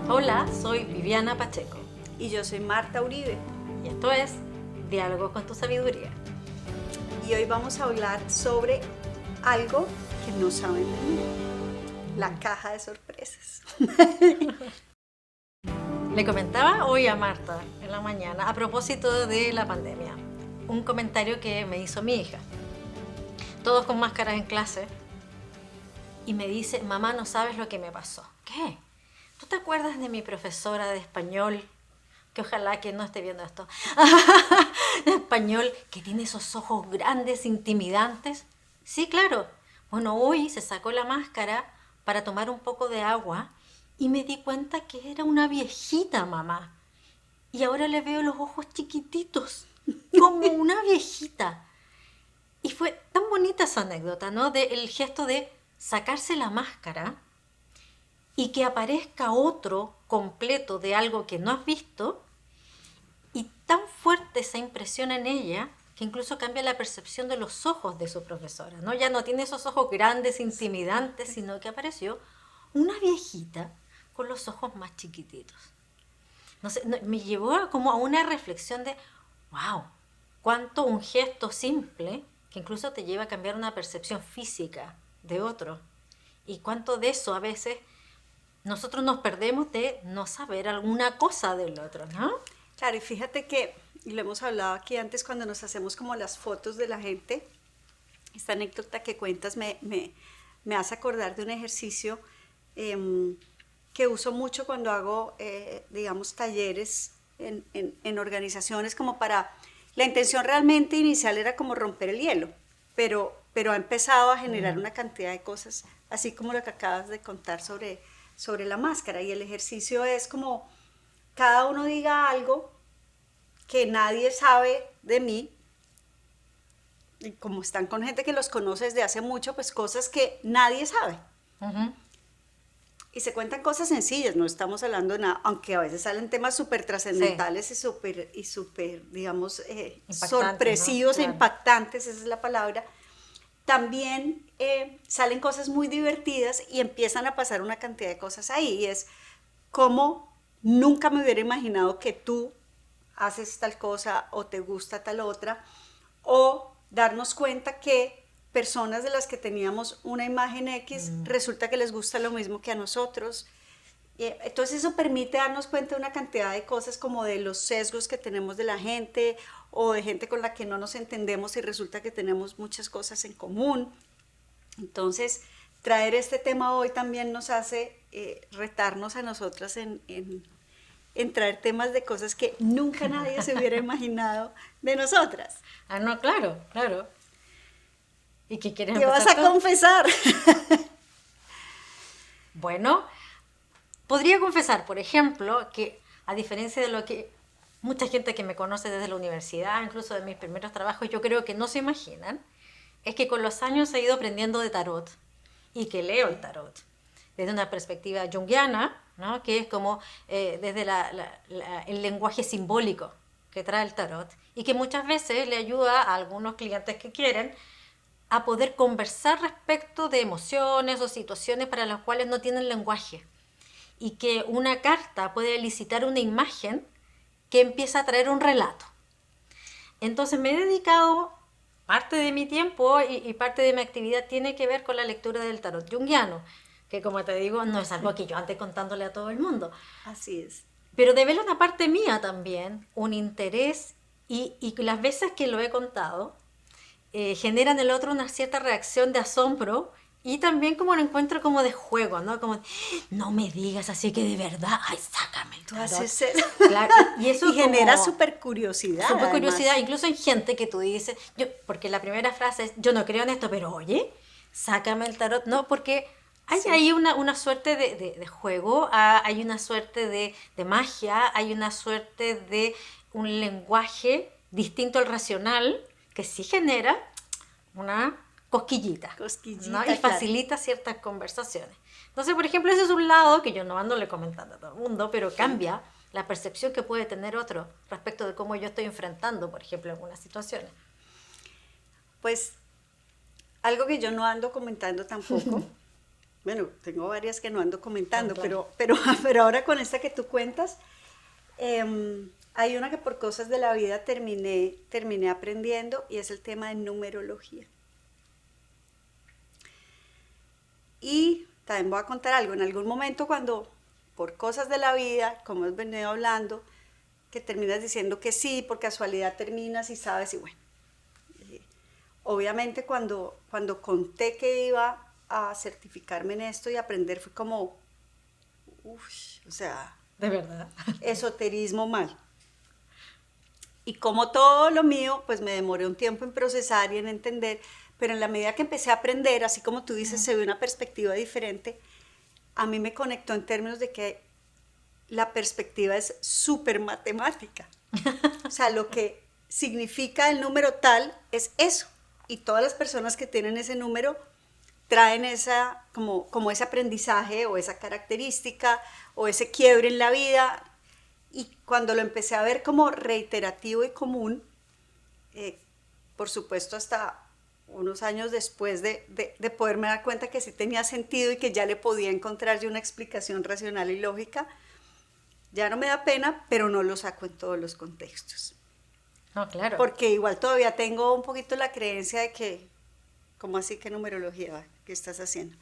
Hola, soy Viviana Pacheco Y yo soy Marta Uribe. y esto es Diálogo con tu Sabiduría. Y hoy vamos a hablar sobre algo que no saben de mí. La caja de sorpresas. Le comentaba hoy a Marta en la mañana a propósito de la pandemia, un comentario que me hizo mi hija. Todos con máscaras en clase y me dice, mamá, no sabes lo que me pasó. ¿Qué? ¿Tú te acuerdas de mi profesora de español? Que ojalá que no esté viendo esto. De español, que tiene esos ojos grandes, intimidantes. Sí, claro. Bueno, hoy se sacó la máscara para tomar un poco de agua y me di cuenta que era una viejita, mamá. Y ahora le veo los ojos chiquititos, como una viejita. Y fue tan bonita esa anécdota, ¿no? El gesto de sacarse la máscara y que aparezca otro completo de algo que no has visto, y tan fuerte esa impresión en ella que incluso cambia la percepción de los ojos de su profesora, ¿no? Ya no tiene esos ojos grandes, intimidantes, sino que apareció una viejita con los ojos más chiquititos. No sé, me llevó como a una reflexión de, wow, cuánto un gesto simple que incluso te lleva a cambiar una percepción física de otro. Y cuánto de eso a veces nosotros nos perdemos de no saber alguna cosa del otro, ¿no? Claro, y fíjate que, y lo hemos hablado aquí antes cuando nos hacemos como las fotos de la gente, esta anécdota que cuentas me hace acordar de un ejercicio que uso mucho cuando hago, digamos, talleres en organizaciones como para... La intención realmente inicial era como romper el hielo, pero ha empezado a generar una cantidad de cosas, así como lo que acabas de contar sobre la máscara. Y el ejercicio es como cada uno diga algo que nadie sabe de mí, y como están con gente que los conoce desde hace mucho, pues cosas que nadie sabe. Uh-huh. Y se cuentan cosas sencillas, no estamos hablando de nada, aunque a veces salen temas súper trascendentales Sí. y súper, digamos, Impactantes, ¿no? sorpresivos e Claro. impactantes, esa es la palabra. También salen cosas muy divertidas y empiezan a pasar una cantidad de cosas ahí. Y es como nunca me hubiera imaginado que tú haces tal cosa o te gusta tal otra, o darnos cuenta que personas de las que teníamos una imagen X, resulta que les gusta lo mismo que a nosotros. Entonces eso permite darnos cuenta de una cantidad de cosas como de los sesgos que tenemos de la gente o de gente con la que no nos entendemos y resulta que tenemos muchas cosas en común. Entonces, traer este tema hoy también nos hace retarnos a nosotras en traer temas de cosas que nunca nadie se hubiera imaginado de nosotras. Ah, no, claro, claro. ¿Y qué quieres ¿Qué vas empezar a tú? confesar? Bueno, podría confesar, por ejemplo, que a diferencia de lo que mucha gente que me conoce desde la universidad, incluso de mis primeros trabajos, yo creo que no se imaginan, es que con los años he ido aprendiendo de tarot y que leo el tarot desde una perspectiva junguiana, ¿no? Que es como desde el lenguaje simbólico que trae el tarot y que muchas veces le ayuda a algunos clientes que quieren a poder conversar respecto de emociones o situaciones para las cuales no tienen lenguaje, y que una carta puede elicitar una imagen que empieza a traer un relato. Entonces me he dedicado parte de mi tiempo y parte de mi actividad tiene que ver con la lectura del tarot junguiano, que como te digo no es algo que yo ande contándole a todo el mundo, Así es. pero devela una parte mía también, un interés, y las veces que lo he contado genera en el otro una cierta reacción de asombro y también como un encuentro como de juego, ¿no? Como, no me digas así que de verdad, ay, sácame el Tú tarot. haces eso. Claro, y eso Y genera como súper curiosidad, súper curiosidad, además. incluso en gente que tú dices, yo, porque la primera frase es, yo no creo en esto, pero oye, sácame el tarot, no, porque hay Sí. ahí una suerte de juego, hay una suerte de magia, hay una suerte de un lenguaje distinto al racional que sí genera una cosquillita, ¿no? Y Cosquillita, claro. facilita ciertas conversaciones. Entonces, por ejemplo, ese es un lado que yo no ando le comentando a todo el mundo, pero cambia la percepción que puede tener otro respecto de cómo yo estoy enfrentando, por ejemplo, algunas situaciones. Pues algo que yo no ando comentando tampoco bueno, tengo varias que no ando comentando, Claro. pero ahora con esta que tú cuentas, hay una que por cosas de la vida terminé aprendiendo y es el tema de numerología. Y también voy a contar algo, en algún momento cuando por cosas de la vida, como hemos venido hablando, que terminas diciendo que sí, por casualidad terminas y sabes, y bueno, obviamente cuando conté que iba a certificarme en esto y aprender fue como, uff, o sea, De verdad. esoterismo mal. Y como todo lo mío, pues me demoré un tiempo en procesar y en entender, pero en la medida que empecé a aprender, así como tú dices, se ve una perspectiva diferente, a mí me conectó en términos de que la perspectiva es súper matemática. O sea, lo que significa el número tal es eso. Y todas las personas que tienen ese número traen esa, como ese aprendizaje o esa característica o ese quiebre en la vida. Y cuando lo empecé a ver como reiterativo y común, por supuesto hasta unos años después de poderme dar cuenta que sí tenía sentido y que ya le podía encontrar yo una explicación racional y lógica, ya no me da pena, pero no lo saco en todos los contextos. No, claro. Porque igual todavía tengo un poquito la creencia de que, ¿cómo así que numerología? ¿Qué estás haciendo?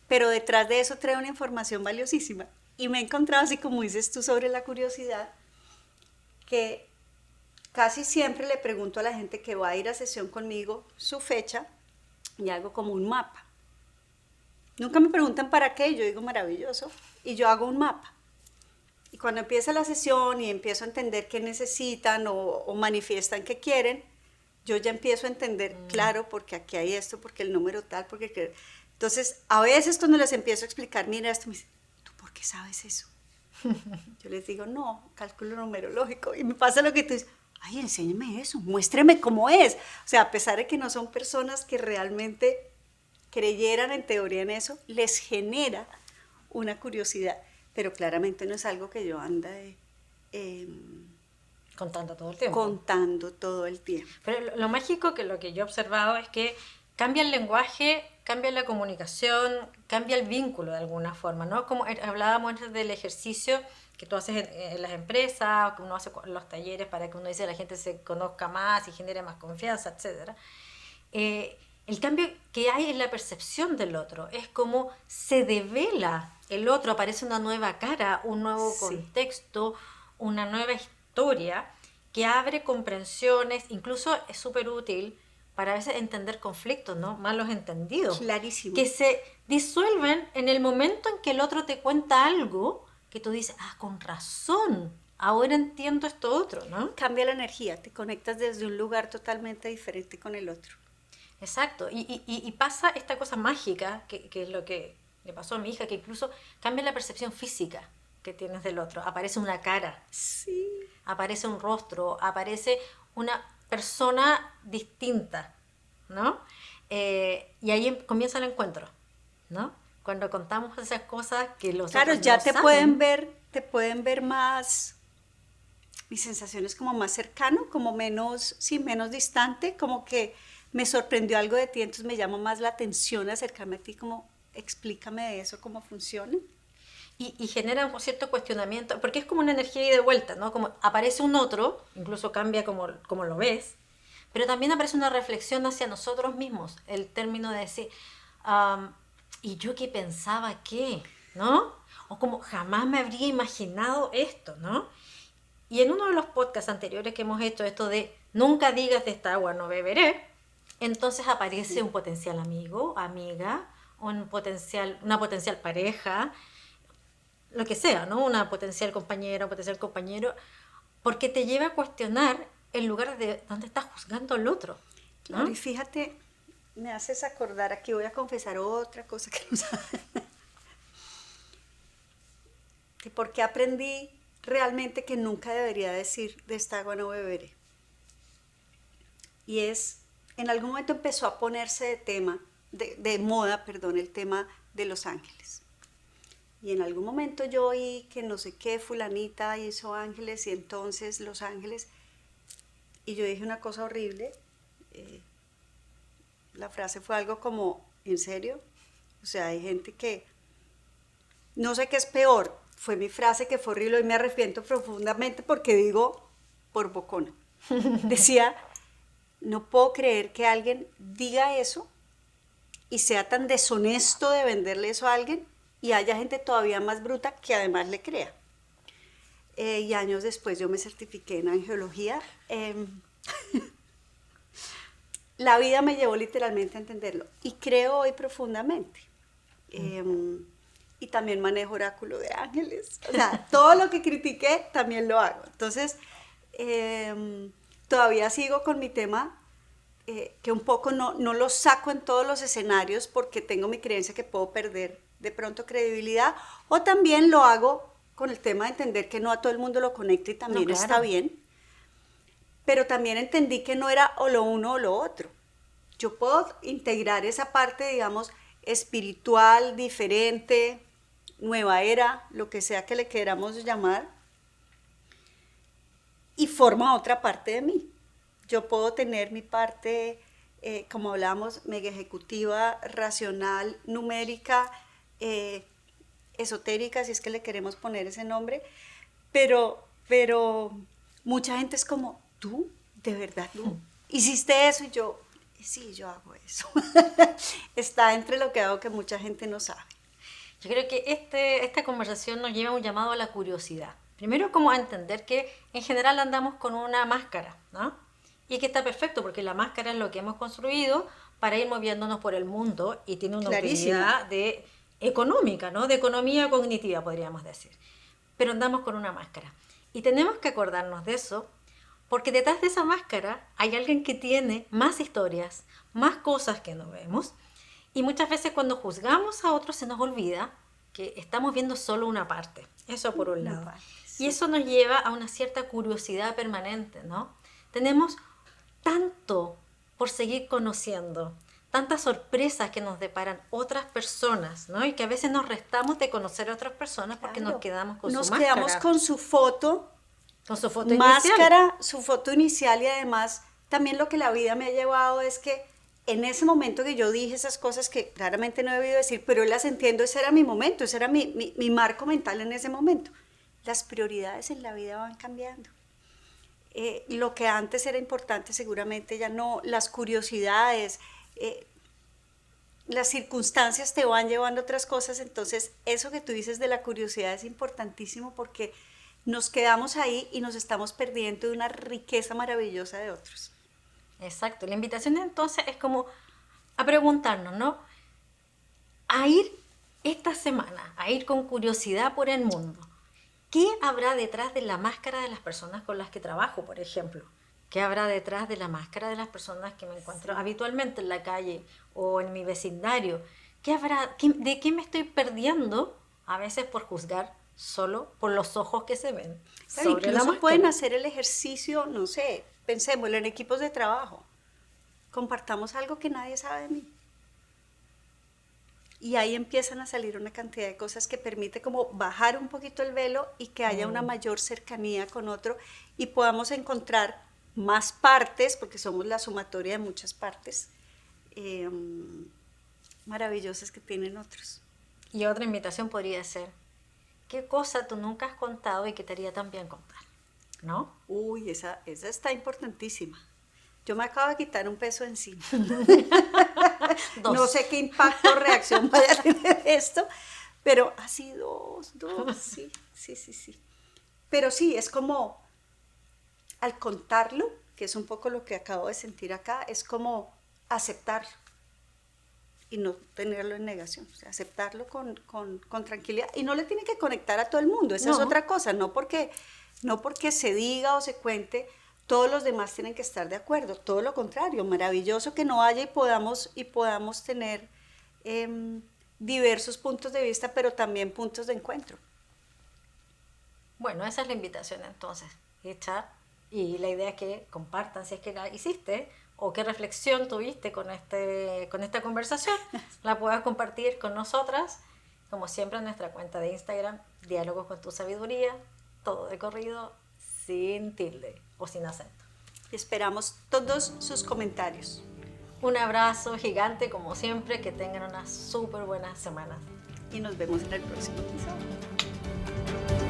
Pero detrás de eso trae una información valiosísima. Y me he encontrado, así como dices tú sobre la curiosidad, que casi siempre le pregunto a la gente que va a ir a sesión conmigo su fecha y hago como un mapa. Nunca me preguntan para qué, yo digo maravilloso, y yo hago un mapa. Y cuando empieza la sesión y empiezo a entender qué necesitan o manifiestan que quieren, yo ya empiezo a entender, claro, porque aquí hay esto, porque el número tal, porque... Entonces, a veces cuando les empiezo a explicar, mira esto, me dicen, ¿tú por qué sabes eso? Yo les digo, no, cálculo numerológico. Y me pasa lo que tú dices, ay, enséñame eso, muéstreme cómo es. O sea, a pesar de que no son personas que realmente creyeran en teoría en eso, les genera una curiosidad. Pero claramente no es algo que yo ande Contando todo el tiempo. contando todo el tiempo. Pero lo mágico que lo que yo he observado es que cambia el lenguaje, cambia la comunicación, cambia el vínculo de alguna forma, ¿no? Como hablábamos antes del ejercicio que tú haces en las empresas, o que uno hace en los talleres para que uno dice la gente se conozca más y genere más confianza, etcétera. El cambio que hay en la percepción del otro es como se devela el otro, aparece una nueva cara, un nuevo Sí. contexto, una nueva historia que abre comprensiones, incluso es súper útil para a veces entender conflictos, ¿no? Malos entendidos. Clarísimo. Que se disuelven en el momento en que el otro te cuenta algo que tú dices, ah, con razón, ahora entiendo esto otro, ¿no? Cambia la energía, te conectas desde un lugar totalmente diferente con el otro. Exacto, y pasa esta cosa mágica, que es lo que le pasó a mi hija, que incluso cambia la percepción física que tienes del otro. Aparece una cara, Sí. aparece un rostro, aparece una persona distinta, ¿no? Y ahí comienza el encuentro, ¿no? Cuando contamos esas cosas que los Claro, otros ya no te saben. pueden ver más, mi sensación es como más cercano, como menos, sí, menos distante, como que me sorprendió algo de ti, entonces me llama más la atención acercarme a ti, como explícame de eso, cómo funciona. Y genera un cierto cuestionamiento, porque es como una energía ida y de vuelta, ¿no? Como aparece un otro, incluso cambia como lo ves, pero también aparece una reflexión hacia nosotros mismos, el término de decir, ¿y yo qué pensaba qué? ¿No? O como jamás me habría imaginado esto, ¿no? Y en uno de los podcasts anteriores que hemos hecho, esto de nunca digas de esta agua no beberé, entonces aparece un potencial amigo, amiga, una potencial pareja, lo que sea, ¿no? Una potencial compañera, un potencial compañero, porque te lleva a cuestionar el lugar de donde estás juzgando al otro, ¿no? Claro, y fíjate, me haces acordar, aquí voy a confesar otra cosa que no sabes, de por qué aprendí realmente que nunca debería decir de esta agua no beberé. Y es, en algún momento empezó a ponerse de moda, perdón, el tema de Los Ángeles. Y en algún momento yo oí que no sé qué fulanita hizo ángeles y entonces Los Ángeles, y yo dije una cosa horrible, la frase fue algo como, ¿en serio? O sea, hay gente que no sé qué es peor. Fue mi frase que fue horrible y me arrepiento profundamente porque digo por bocona. Decía, no puedo creer que alguien diga eso y sea tan deshonesto de venderle eso a alguien y haya gente todavía más bruta que además le crea. Y años después yo me certifiqué en angiología. La vida me llevó literalmente a entenderlo y creo hoy profundamente. Y también manejo oráculo de ángeles. O sea, todo lo que critiqué también lo hago. Entonces, todavía sigo con mi tema, que un poco no lo saco en todos los escenarios porque tengo mi creencia que puedo perder de pronto credibilidad, o también lo hago con el tema de entender que no a todo el mundo lo conecta y también No, claro. está bien, pero también entendí que no era o lo uno o lo otro. Yo puedo integrar esa parte, digamos, espiritual, diferente, nueva era, lo que sea que le queramos llamar, y forma otra parte de mí. Yo puedo tener mi parte, como hablábamos, mega ejecutiva, racional, numérica, esotérica, si es que le queremos poner ese nombre, pero mucha gente es como, ¿tú? ¿De verdad tú hiciste eso? Y yo, sí, yo hago eso. Está entre lo que hago que mucha gente no sabe. Yo creo que esta conversación nos lleva a un llamado a la curiosidad. Primero, como a entender que en general andamos con una máscara, ¿no? Y que está perfecto porque la máscara es lo que hemos construido para ir moviéndonos por el mundo y tiene una utilidad económica, ¿no? De economía cognitiva, podríamos decir. Pero andamos con una máscara. Y tenemos que acordarnos de eso porque detrás de esa máscara hay alguien que tiene más historias, más cosas que no vemos. Y muchas veces cuando juzgamos a otros se nos olvida que estamos viendo solo una parte. Eso por un lado. Sí. Y eso nos lleva a una cierta curiosidad permanente, ¿no? Tenemos tanto por seguir conociendo, tantas sorpresas que nos deparan otras personas, ¿no? Y que a veces nos restamos de conocer a otras personas porque nos quedamos con su máscara. Nos quedamos con su foto. Con su foto máscara, inicial. Su foto inicial, y además también lo que la vida me ha llevado es que en ese momento que yo dije esas cosas que claramente no he debido decir, pero las entiendo, ese era mi momento, ese era mi marco mental en ese momento. Las prioridades en la vida van cambiando. Lo que antes era importante seguramente ya no, las curiosidades, las circunstancias te van llevando a otras cosas, entonces eso que tú dices de la curiosidad es importantísimo porque nos quedamos ahí y nos estamos perdiendo de una riqueza maravillosa de otros. Exacto, la invitación entonces es como a preguntarnos, ¿no? A ir esta semana, a ir con curiosidad por el mundo. ¿Qué habrá detrás de la máscara de las personas con las que trabajo, por ejemplo? ¿Qué habrá detrás de la máscara de las personas que me encuentro habitualmente en la calle o en mi vecindario? ¿Qué habrá, de qué me estoy perdiendo a veces por juzgar solo por los ojos que se ven? Sobre incluso pueden hacer el ejercicio, no sé, pensémoslo en equipos de trabajo. Compartamos algo que nadie sabe de mí. Y ahí empiezan a salir una cantidad de cosas que permite como bajar un poquito el velo y que haya una mayor cercanía con otro y podamos encontrar más partes, porque somos la sumatoria de muchas partes maravillosas que tienen otros. Y otra invitación podría ser, ¿qué cosa tú nunca has contado y que te haría tan bien contar? ¿No? Uy, esa está importantísima. Yo me acabo de quitar un peso encima. No sé qué impacto o reacción vaya a tener esto, pero así dos, sí. Pero sí, es como, al contarlo, que es un poco lo que acabo de sentir acá, es como aceptarlo y no tenerlo en negación, o sea, aceptarlo con tranquilidad. Y no le tiene que conectar a todo el mundo, esa es otra cosa, no porque se diga o se cuente, todos los demás tienen que estar de acuerdo, todo lo contrario, maravilloso que no haya y podamos tener diversos puntos de vista, pero también puntos de encuentro. Bueno, esa es la invitación entonces, hecha, y la idea es que compartan si es que la hiciste o qué reflexión tuviste con esta conversación, la puedas compartir con nosotras, como siempre en nuestra cuenta de Instagram, Diálogos con tu Sabiduría, todo de corrido, sin tilde o sin acento. Esperamos todos sus comentarios. Un abrazo gigante como siempre, que tengan unas súper buenas semanas. Y nos vemos en el próximo episodio.